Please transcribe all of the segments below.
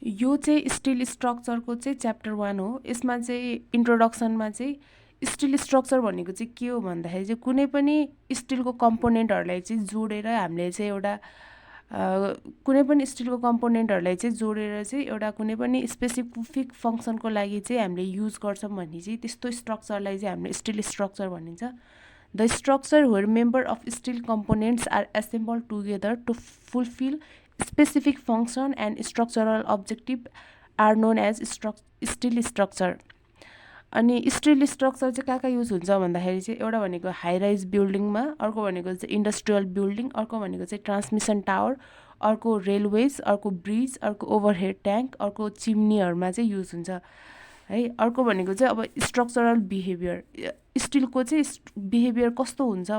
यो चाहिँ स्टिल स्ट्रक्चरको चाहिँ च्याप्टर 1 हो। यसमा चाहिँ इन्ट्रोडक्सनमा चाहिँ स्टिल स्ट्रक्चर भनेको चाहिँ के हो भन्दाखेरि चाहिँ कुनै पनि स्टिलको कम्पोनेन्टहरूलाई चाहिँ जोडेर हामीले चाहिँ एउटा कुनै पनि स्टिलको कम्पोनेन्टहरूलाई चाहिँ जोडेर चाहिँ एउटा कुनै पनि स्पेसिफिक फङ्सनको लागि चाहिँ हामीले युज गर्छौँ भने चाहिँ त्यस्तो स्ट्रक्चरलाई चाहिँ हामीले स्टिल स्ट्रक्चर भनिन्छ। The structure where member of steel components are assemble together to fulfil specific function and structural objective are known as steel structure. अनि स्टिल स्ट्रक्चर चाहिँ कहाँ युज हुन्छ भन्दाखेरि चाहिँ एउटा भनेको हाई राइज बिल्डिङमा, अर्को भनेको चाहिँ इन्डस्ट्रियल बिल्डिङ, अर्को भनेको चाहिँ ट्रान्समिसन टावर, अर्को रेलवेज, अर्को ब्रिज, अर्को ओभरहेड ट्याङ्क, अर्को चिम्नीहरूमा चाहिँ युज हुन्छ है। अर्को भनेको चाहिँ अब स्ट्रक्चरल बिहेभियर, स्टिलको चाहिँ बिहेभियर कस्तो हुन्छ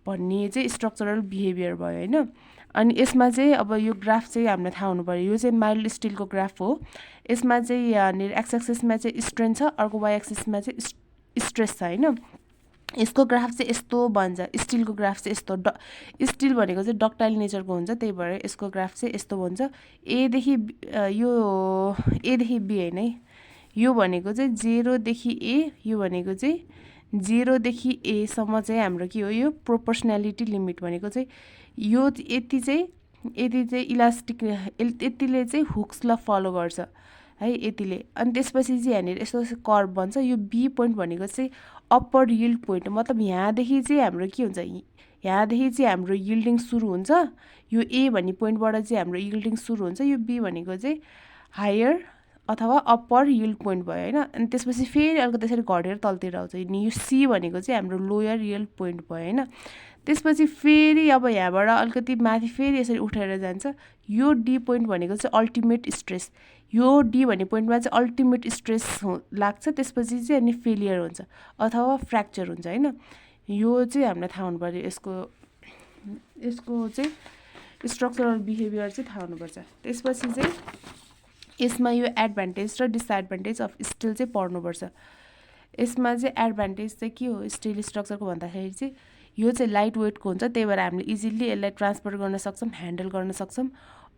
भन्ने चाहिँ स्ट्रक्चरल बिहेभियर भयो होइन। अनि यसमा चाहिँ अब यो ग्राफ चाहिँ हामीलाई थाहा हुनु पऱ्यो। यो चाहिँ माइल्ड स्टिलको ग्राफ हो। यसमा चाहिँ यहाँनिर एक्स एक्सिसमा चाहिँ स्ट्रेन्थ छ, अर्को वाइ एक्सिसमा चाहिँ स्ट्रेस छ होइन। यसको ग्राफ चाहिँ यस्तो बन्छ, स्टिलको ग्राफ चाहिँ यस्तो स्टिल भनेको चाहिँ डक्टाइल नेचरको हुन्छ, त्यही भएर यसको ग्राफ चाहिँ यस्तो हुन्छ। एदेखि यो एदेखि बी होइन है, यो भनेको चाहिँ 0देखि ए, यो भनेको चाहिँ 0देखि एसम्म चाहिँ हाम्रो के हो, यो प्रोपोर्सनालिटी लिमिट भनेको चाहिँ यो यति चाहिँ इलास्टिक, यतिले चाहिँ हुक्सलाई फलो गर्छ है, यतिले। अनि त्यसपछि चाहिँ यहाँनिर यस्तो कर्भ बन्छ। यो बी पोइन्ट भनेको चाहिँ अप्पर यिल्ड पोइन्ट, मतलब यहाँदेखि चाहिँ हाम्रो के हुन्छ, यहाँदेखि चाहिँ हाम्रो यिल्डिङ सुरु हुन्छ। यो ए भन्ने पोइन्टबाट चाहिँ हाम्रो यिल्डिङ सुरु हुन्छ। यो बी भनेको चाहिँ हायर अथवा अप्पर यिल्ड पोइन्ट भयो होइन। अनि त्यसपछि फेरि अर्को त्यसरी घटेर तलतिर आउँछ। अनि यो सी भनेको चाहिँ हाम्रो लोयर यिल्ड पोइन्ट भयो होइन। त्यसपछि फेरि अब यहाँबाट अलिकति माथि फेरि यसरी उठेर जान्छ। यो डी पोइन्ट भनेको चाहिँ अल्टिमेट स्ट्रेस, यो डी भन्ने पोइन्टमा चाहिँ अल्टिमेट स्ट्रेस लाग्छ। त्यसपछि चाहिँ अनि फेलियर हुन्छ अथवा फ्र्याक्चर हुन्छ होइन। यो चाहिँ हामीलाई थाहा हुनु पऱ्यो। यसको चाहिँ स्ट्रक्चरल बिहेभियर चाहिँ थाहा हुनुपर्छ। त्यसपछि चाहिँ यसमा यो एडभान्टेज र डिसएडभान्टेज अफ स्टिल चाहिँ पढ्नुपर्छ। यसमा चाहिँ एडभान्टेज चाहिँ के हो स्टिल स्ट्रक्चरको भन्दाखेरि चाहिँ यो चाहिँ लाइट वेटको हुन्छ, त्यही भएर हामीले इजिली यसलाई ट्रान्सफर गर्न सक्छौँ, ह्यान्डल गर्न सक्छौँ।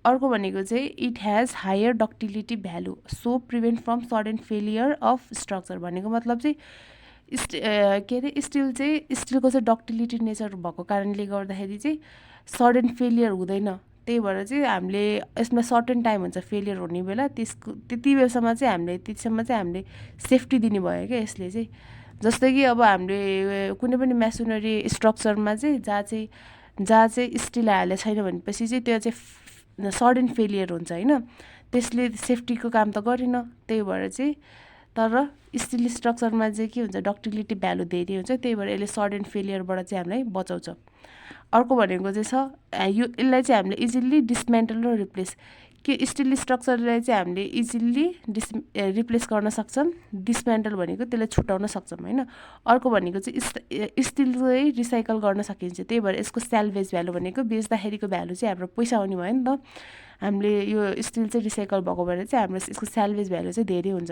अर्को भनेको चाहिँ it has higher ductility value so prevent from sudden failure of structure. भनेको मतलब चाहिँ के अरे स्टिलको चाहिँ डक्टिलिटी नेचर भएको कारणले गर्दाखेरि चाहिँ सडन फेलियर हुँदैन। त्यही भएर चाहिँ हामीले यसमा सर्टेन टाइम हुन्छ फेलियर हुने बेला, त्यति बेलासम्म चाहिँ हामीले सेफ्टी दिने भयो क्या यसले चाहिँ। जस्तै कि अब हामीले कुनै पनि मेसोनरी स्ट्रक्चरमा चाहिँ जहाँ चाहिँ स्टिल हालेको छैन भनेपछि चाहिँ त्यो चाहिँ सडन फेलियर हुन्छ होइन। त्यसले सेफ्टीको काम त गरेन, त्यही भएर चाहिँ। तर स्टिल स्ट्रक्चरमा चाहिँ के हुन्छ, डक्टिलिटी भ्यालु धेरै हुन्छ, त्यही भएर यसले सडन फेलियरबाट चाहिँ हामीलाई बचाउँछ। अर्को भनेको चाहिँ छ यो यसलाई चाहिँ हामीले इजिली डिसमेन्टल र रिप्लेस, कि स्टिल स्ट्रक्चरलाई चाहिँ हामीले इजिली रिप्लेस गर्न सक्छौँ। डिसमेन्टल भनेको त्यसलाई छुटाउन सक्छौँ होइन। अर्को भनेको चाहिँ स्टिल चाहिँ रिसाइकल गर्न सकिन्छ, त्यही भएर यसको स्याल्भेज भ्यालु भनेको बेच्दाखेरिको भ्यालु चाहिँ हाम्रो पैसा आउने भयो नि त। हामीले यो स्टिल चाहिँ रिसाइकल भएको भएर चाहिँ हाम्रो यसको स्याल्भेज भ्यालु चाहिँ धेरै हुन्छ।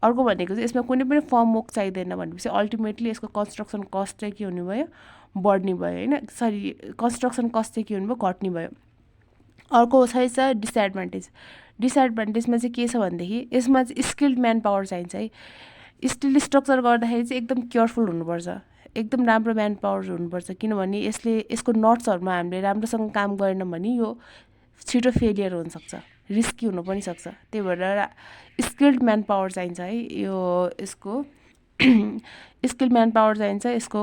अर्को भनेको चाहिँ यसमा कुनै पनि फर्म वर्क चाहिँदैन भनेपछि अल्टिमेटली यसको कन्स्ट्रक्सन कस्ट चाहिँ के हुने भयो, बढ्ने भयो होइन। सरी, कन्स्ट्रक्सन कस्ट चाहिँ के हुने भयो, घट्ने भयो। अर्को छ डिसएडभान्टेज। डिसएडभान्टेजमा चाहिँ के छ भनेदेखि यसमा चाहिँ स्किल्ड म्यान पावर चाहिन्छ है। स्टिल स्ट्रक्चर गर्दाखेरि चाहिँ एकदम केयरफुल हुनुपर्छ, एकदम राम्रो म्यान पावर हुनुपर्छ, किनभने यसको नट्सहरूमा हामीले राम्रोसँग काम गरेन भने यो छिटो फेलियर हुनसक्छ, रिस्की हुनु पनि सक्छ। त्यही भएर स्किल्ड म्यान पावर चाहिन्छ है। यो यसको स्किल्ड म्यान पावर चाहिन्छ यसको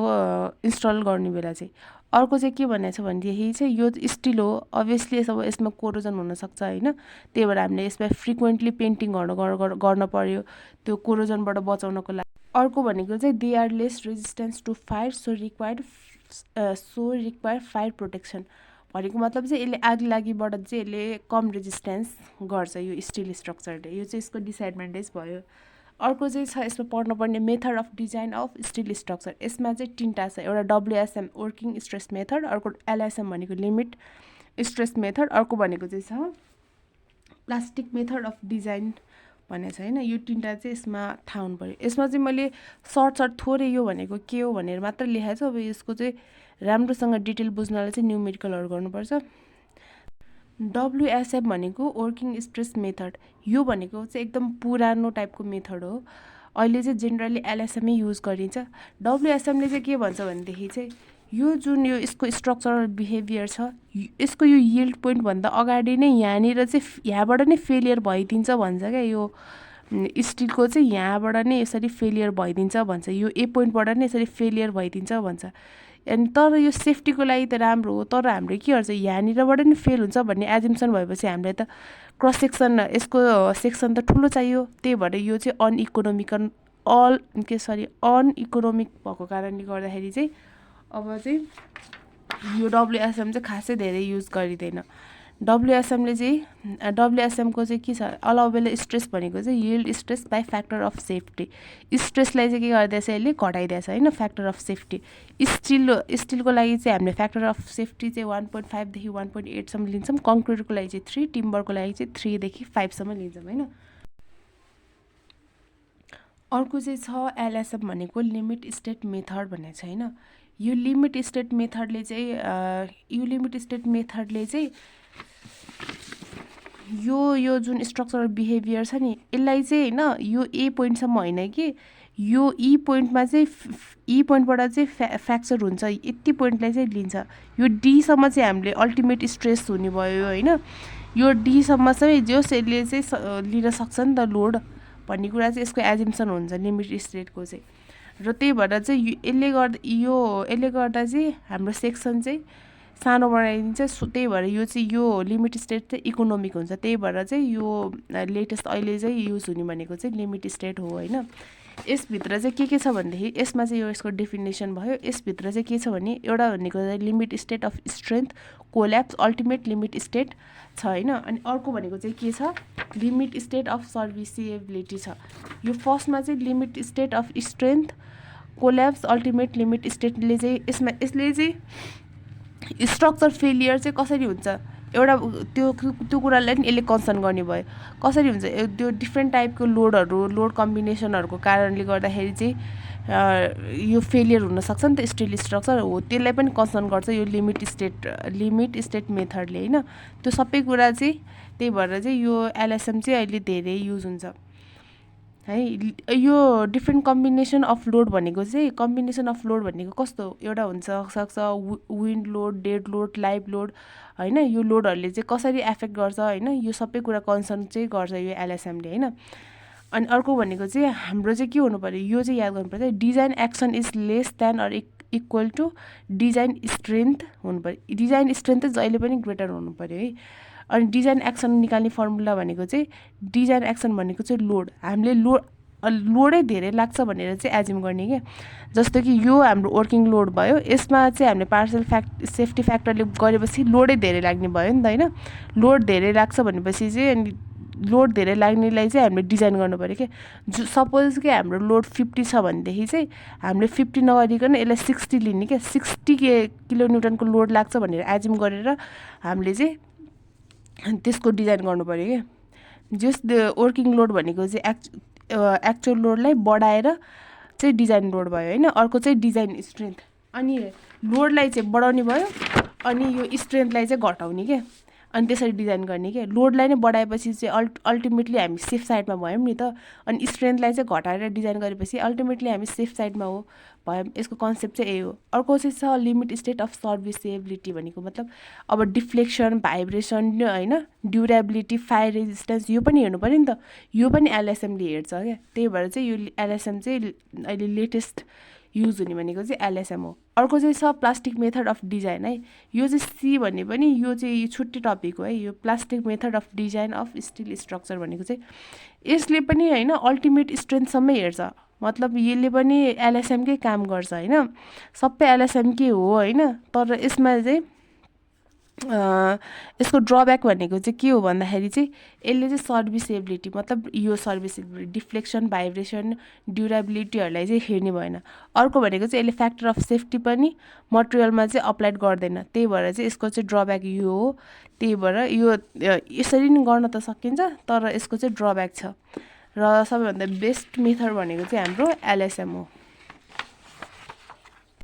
इन्स्टल गर्ने बेला चाहिँ। अर्को चाहिँ के भनेको छ भनेदेखि चाहिँ यो स्टिल हो, अभियसली यसमा कोरोजन हुनसक्छ होइन। त्यही भएर हामीले यसमा फ्रिक्वेन्टली पेन्टिङ गर्न पर्यो त्यो कोरोजनबाट बचाउनको लागि। अर्को भनेको चाहिँ they are less resistance to fire so require fire protection. भनेको मतलब चाहिँ यसले आग लागिबाट चाहिँ यसले कम रेजिस्टेन्स गर्छ यो स्टिल स्ट्रक्चरले। यो चाहिँ यसको डिसएडभान्टेज भयो। अर्को चाहिँ छ यसमा पढ्नुपर्ने method of design of still structure. यसमा चाहिँ तिनवटा छ, एउटा डब्लुएसएम वर्किङ स्ट्रेस मेथड, अर्को एलएसएम भनेको लिमिट स्ट्रेस मेथड, अर्को भनेको चाहिँ छ प्लास्टिक मेथड अफ डिजाइन भनेको छ होइन। यो तिनवटा चाहिँ यसमा थाहा हुनु पऱ्यो। यसमा चाहिँ मैले सर्ट थोरै यो भनेको के हो भनेर मात्र लेखाएको छु। अब यसको चाहिँ राम्रोसँग डिटेल बुझ्नलाई चाहिँ न्युमेरिकलहरू गर्नुपर्छ। WSM भनेको वर्किङ स्ट्रेस मेथड। यो भनेको चाहिँ एकदम पुरानो टाइपको मेथड हो। अहिले चाहिँ जेनरली एलएसएमै युज गरिन्छ। WSMले चाहिँ के भन्छ भनेदेखि चाहिँ यो जुन यो यसको स्ट्रक्चरल बिहेभियर छ, यसको यो यिल्ड पोइन्टभन्दा अगाडि नै यहाँनिर चाहिँ यहाँबाट नै फेलियर भइदिन्छ भन्छ क्या। यो स्टिलको चाहिँ यहाँबाट नै यसरी फेलियर भइदिन्छ भन्छ, यो ए पोइन्टबाट नै यसरी फेलियर भइदिन्छ भन्छ। अनि तर यो सेफ्टीको लागि त राम्रो हो, तर हामीले के गर्छ यहाँनिरबाट नि फेल हुन्छ भन्ने एजम्सन भएपछि हामीलाई त क्रस सेक्सन यसको सेक्सन त ठुलो चाहियो। त्यही भएर यो चाहिँ अनइकोनोमिक भएको कारणले गर्दाखेरि चाहिँ अब चाहिँ यो WSM चाहिँ खासै धेरै युज गरिँदैन। WSMले चाहिँ WSMको चाहिँ के छ, अलाउबेल स्ट्रेस भनेको चाहिँ yield stress by factor of safety. स्ट्रेसलाई चाहिँ के गर्दैछ यसले घटाइदिएछ होइन, फ्याक्टर अफ सेफ्टी। स्टिलको लागि चाहिँ हामीले फ्याक्टर अफ सेफ्टी चाहिँ 1.5 देखि 1.8सम्म लिन्छौँ, कङ्क्रिटको लागि चाहिँ 3, टिम्बरको लागि चाहिँ 3 देखि 5सम्म लिन्छौँ होइन। अर्को चाहिँ छ एलएसएम भनेको लिमिट स्टेट मेथड भन्ने छ होइन। यो लिमिट स्टेट मेथडले चाहिँ यो जुन स्ट्रक्चरल बिहेभियर छ नि यसलाई चाहिँ होइन, यो ए पोइन्टसम्म होइन कि यो ई पोइन्टमा चाहिँ ई पोइन्टबाट चाहिँ फ्र्याक्चर हुन्छ यति पोइन्टलाई चाहिँ लिन्छ। यो डीसम्म चाहिँ हामीले अल्टिमेट स्ट्रेस हुने भयो होइन। यो डीसम्म चाहिँ जोस यसले चाहिँ लिन सक्छ नि त लोड भन्ने कुरा चाहिँ यसको एजम्सन हुन्छ लिमिट स्टेटको चाहिँ। र त्यही भएर चाहिँ यसले गर्दा चाहिँ हाम्रो सेक्सन चाहिँ सानो बनाइदिन्छ। त्यही भएर यो चाहिँ यो लिमिट स्टेट चाहिँ इकोनोमिक हुन्छ। त्यही भएर चाहिँ यो लेटेस्ट अहिले चाहिँ युज हुने भनेको चाहिँ लिमिट स्टेट हो होइन। यसभित्र चाहिँ के छ भनेदेखि यसमा चाहिँ यो यसको डेफिनेसन भयो। यसभित्र चाहिँ के छ भने एउटा भनेको चाहिँ limit state of strength, collapse, ultimate limit state छ होइन। अनि अर्को भनेको चाहिँ के छ, लिमिट स्टेट अफ सर्भिसेबिलिटी छ। यो फर्स्टमा चाहिँ limit state of strength, collapse, ultimate limit स्टेटले चाहिँ यसले चाहिँ स्ट्रक्चर फेलियर चाहिँ कसरी हुन्छ एउटा त्यो कुरालाई नि यसले कन्सर्न गर्ने भयो। कसरी हुन्छ त्यो डिफ्रेन्ट टाइपको लोड कम्बिनेसनहरूको कारणले गर्दाखेरि चाहिँ यो फेलियर हुनसक्छ नि त स्टिल स्ट्रक्चर हो, त्यसलाई पनि कन्सर्न गर्छ यो लिमिट स्टेट मेथडले होइन। त्यो सबै कुरा चाहिँ त्यही भएर चाहिँ यो एलएसएम चाहिँ अहिले धेरै युज हुन्छ है। यो डिफ्रेन्ट कम्बिनेसन अफ लोड भनेको कस्तो एउटा हुन्छ सक्छ wind load, dead load, live load होइन। यो लोडहरूले चाहिँ कसरी एफेक्ट गर्छ होइन, यो सबै कुरा कन्सर्न चाहिँ गर्छ यो एलएसएमले होइन। अनि अर्को भनेको चाहिँ हाम्रो चाहिँ के हुनु पऱ्यो, यो चाहिँ याद गर्नुपर्छ, design action is less than or equal to design strength हुनु पऱ्यो। डिजाइन स्ट्रेन्थ चाहिँ जहिले पनि ग्रेटर हुनु पऱ्यो है। अनि डिजाइन एक्सन निकाल्ने फर्मुला भनेको चाहिँ डिजाइन एक्सन भनेको चाहिँ लोड, हामीले लोडै धेरै लाग्छ भनेर चाहिँ एज्युम गर्ने क्या। जस्तो कि यो हाम्रो वर्किङ लोड भयो, यसमा चाहिँ हामीले पार्सल सेफ्टी फ्याक्टरले गरेपछि लोडै धेरै लाग्ने भयो नि त होइन। लोड धेरै लाग्छ भनेपछि चाहिँ अनि लोड धेरै लाग्नेलाई चाहिँ हामीले डिजाइन गर्नु पऱ्यो क्या। सपोज कि हाम्रो लोड 50 छ भनेदेखि चाहिँ हामीले 50 नगरिकन यसलाई 60 लिने क्या। 60 किलोन्युटनको लोड लाग्छ भनेर एज्युम गरेर हामीले चाहिँ त्यसको डिजाइन गर्नु पऱ्यो क्या। जस वर्किङ लोड भनेको चाहिँ एक्चुअल लोडलाई बढाएर चाहिँ डिजाइन लोड भयो होइन। अर्को चाहिँ डिजाइन स्ट्रेन्थ, अनि लोडलाई चाहिँ बढाउने भयो अनि यो स्ट्रेन्थलाई चाहिँ घटाउने क्या। अनि त्यसरी डिजाइन गर्ने क्या। लोडलाई नै बढाएपछि चाहिँ अल्टिमेटली हामी सेफ साइडमा भयौँ नि त। अनि स्ट्रेन्थलाई चाहिँ घटाएर डिजाइन गरेपछि अल्टिमेटली हामी सेफ साइडमा भयौँ। यसको कन्सेप्ट चाहिँ यही हो। अर्को चाहिँ छ लिमिट स्टेट अफ सर्भिसेबिलिटी भनेको मतलब अब डिफ्लेक्सन, भाइब्रेसन होइन, ड्युरेबिलिटी, फायर रेजिस्टेन्स यो पनि हेर्नु पऱ्यो नि त। यो पनि एलएसएमले हेर्छ क्या। त्यही भएर चाहिँ यो एलएसएम चाहिँ अहिले लेटेस्ट युज हुने भनेको चाहिँ एलएसएम हो। अर्को चाहिँ छ प्लास्टिक मेथड अफ डिजाइन है। यो चाहिँ सी भन्ने पनि यो चाहिँ छुट्टै टपिक हो है। यो plastic method of design of still structure भनेको चाहिँ यसले पनि होइन अल्टिमेट स्ट्रेन्थसम्मै हेर्छ। मतलब यसले पनि एलएसएमकै काम गर्छ होइन। सबै एलएसएमकै हो होइन। तर यसमा चाहिँ यसको ड्रब्याक भनेको चाहिँ के हो भन्दाखेरि चाहिँ यसले चाहिँ सर्भिसेबिलिटी मतलब यो सर्भिसेबिलिटी, डिफ्लेक्सन, भाइब्रेसन, ड्युरेबिलिटीहरूलाई चाहिँ हेर्ने भएन। अर्को भनेको चाहिँ यसले फ्याक्टर अफ सेफ्टी पनि मटेरियलमा चाहिँ अप्लाइड गर्दैन। त्यही भएर चाहिँ यसको चाहिँ ड्रब्याक यो हो। त्यही भएर यो यसरी नै गर्न त सकिन्छ तर यसको चाहिँ ड्रब्याक छ। र सबैभन्दा बेस्ट मेथड भनेको चाहिँ हाम्रो एलएसएम हो।